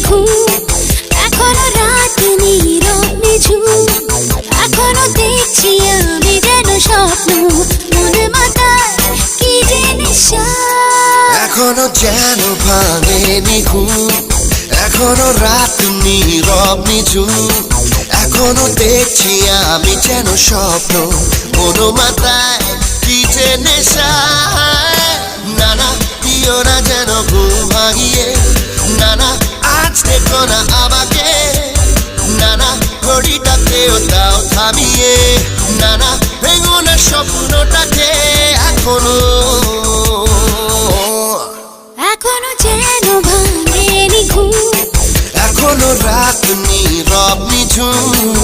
ঘুম, এখনো রাত নীরব নিঝুম, এখনো দেখছি আমি যেন স্বপ্ন, মন মাতায় কি যে নেশা। এখনো যেন ভাঙেনি ঘুম, এখনো রাত নীরব নিঝুম, এখনো দেখছি আমি যেন স্বপ্ন, মন মাতায় কি যে নেশা। না না দিও না যেন ঘুম ভাঙিয়ে, না না আজ দেখো না আমাকে, না না ঘড়িটাকেও দাও থামিয়ে, না না ভেঙো না স্বপ্নটাকে এখনো। এখনো যেন ভাঙেনি ঘুম, এখনো রাত নীরব নিঝুম,